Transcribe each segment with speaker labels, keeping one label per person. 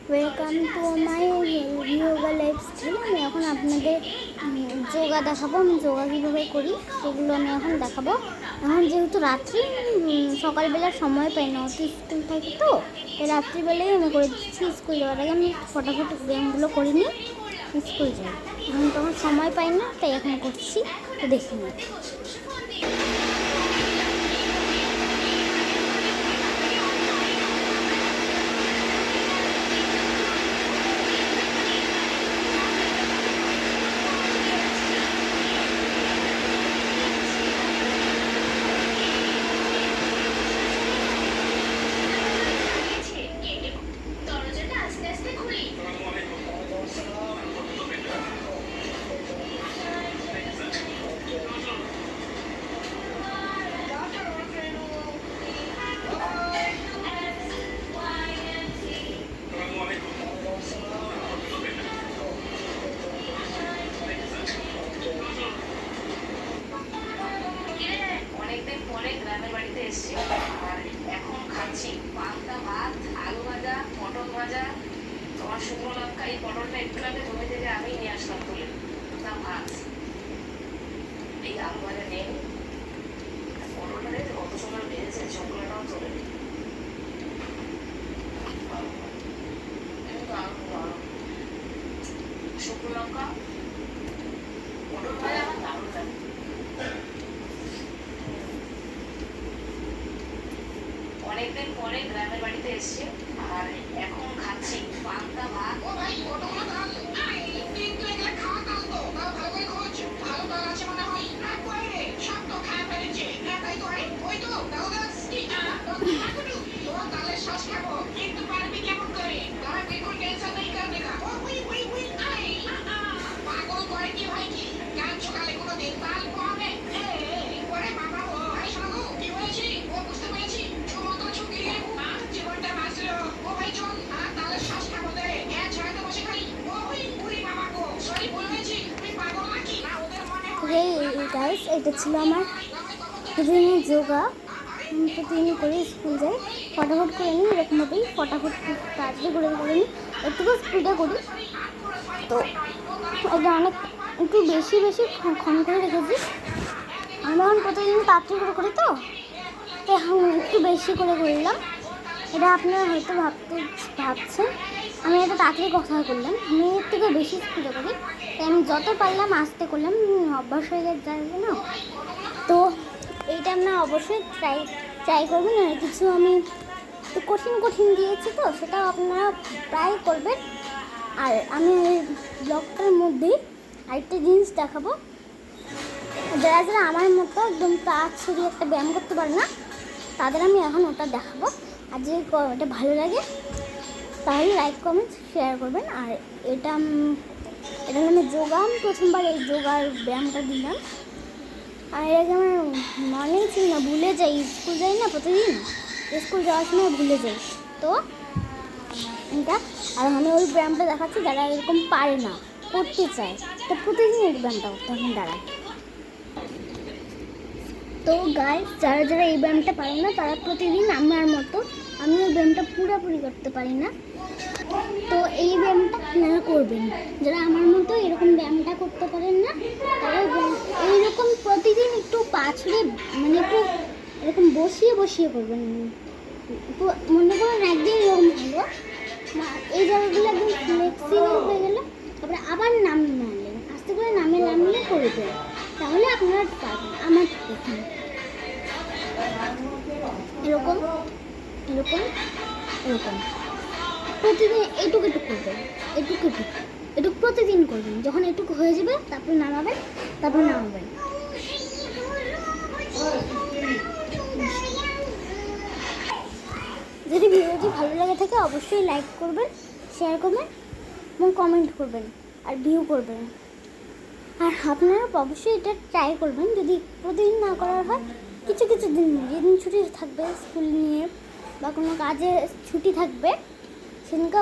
Speaker 1: Welcome to my yoga lifestyle. আমি এখন আপনাদের যোগা দেখাবো। আমি যোগা কীভাবে করি সেগুলো আমি এখন দেখাবো। এখন যেহেতু রাত্রি, সকালবেলা সময় পাই না, অত স্কুল থাকি তো, তাই রাত্রিবেলাই আমি করে দিচ্ছি। স্কুল যাওয়ার আগে আমি ফটাফট ব্যায়ামগুলো করে নিই, স্কুল যাই। এখন তখন সময় পাই না, তাই এখন করছি, তো দেখে নিই।
Speaker 2: গ্রামের বাড়িতে এসেছি আর এখন খাচ্ছি পান্তা ভাত, আলু ভাজা, পটল ভাজা, তোমার শুকনো লঙ্কা। এই পটলটা একটু আগে জমি থেকে আমি নিয়ে আসলাম তুলে, তা ভাত, এই আলু ভাজা নেই। পটলটা দেখতে কত সময় ভেজেছে, চকলাটাও চলে নেই। শুকনো লঙ্কা, পটল ভাজা আমার দারুণ লাগে। অনেকদিন পরে গ্রামের বাড়িতে এসছে আর এখন খাচ্ছি পান্তা ভাত।
Speaker 1: গাইস, এটা ছিল আমার প্রতিদিনের যোগা। আমি প্রতিদিন করে স্কুল যাই, ফটাফট করে নিই, এরকমভাবেই ফটাফট তাড়াতাড়ি করে নিই, একটু স্পিডে করি। তো এটা অনেক একটু বেশি ক্ষণ করে রেখেছি। আমি এখন প্রতিদিন তাড়াতাড়ি করে করি, তো এখন একটু বেশি করে করলাম। এটা আপনারা হয়তো ভাবছেন আমি এটা তাড়াতাড়ি কথা করলাম, আমি এর থেকে বেশি স্পিডে করি। তাই আমি যত পারলাম আস্তে করলাম, অভ্যাস হয়ে যাবে না। তো এইটা আপনারা অবশ্যই ট্রাই করবেন। আর কিছু আমি একটু কঠিন দিয়েছি, তো সেটাও আপনারা ট্রাই করবেন। আর আমি এই ব্লগটার মধ্যেই আরেকটা জিনিস দেখাবো, যারা আমার মতো একদম কাজ ছড়িয়ে একটা ব্যায়াম করতে পারে না, তাদের আমি এখন ওটা দেখাবো। আর যদি এটা ভালো লাগে তাহলে লাইক কমেন্ট শেয়ার করবেন। আর এটা আমি যোগা, আমি প্রথমবার এই যোগার ব্যায়ামটা দিলাম। আর এর আগে আমার মনে ছিল না, ভুলে যাই, স্কুল যাই না প্রতিদিন, স্কুল যাওয়ার সময় ভুলে যাই। তো এটা আর আমি ওই ব্যায়ামটা দেখাচ্ছি যারা এরকম পারে না, করতে চায়, তো প্রতিদিন এই ব্যায়ামটা করতে হবে তারা। তো গাইস, যারা এই ব্যায়ামটা পারে না তারা প্রতিদিন আমার মতো, আমি ওই ব্যায়ামটা পুরোপুরি করতে পারি না, তো এই ব্যায়ামটা আপনারা করবেন। যারা আমার মতো এরকম ব্যায়ামটা করতে পারেন না, তারা এইরকম প্রতিদিন একটু পা ছুঁড়ে, মানে একটু এরকম বসিয়ে করবেন। মনে করেন একদিন এরকম হলো, এই জায়গাগুলো একদম ফ্লেক্সিবল হয়ে গেল, তারপরে আবার নামলেন, আস্তে করে নামিয়ে করবেন, তাহলে আপনারা পারবেন। আমার দেখুন এরকম প্রতিদিন এটুকু করবেন, এটুকু প্রতিদিন করবেন। যখন এটুকু হয়ে যাবে তারপরে নামাবেন। যদি ভিডিওটি ভালো লাগে থাকে অবশ্যই লাইক করবেন, শেয়ার করবেন এবং কমেন্ট করবেন আর ভিউ করবেন। আর আপনারা অবশ্যই এটা ট্রাই করবেন। যদি প্রতিদিন না করার হয়, কিছু দিন যেদিন ছুটি থাকবে, স্কুল নিয়ে বা কোনো কাজে ছুটি থাকবে, সেদিনকে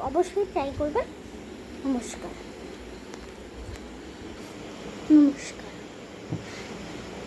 Speaker 1: অবশ্যই ট্রাই করবেন। নমস্কার।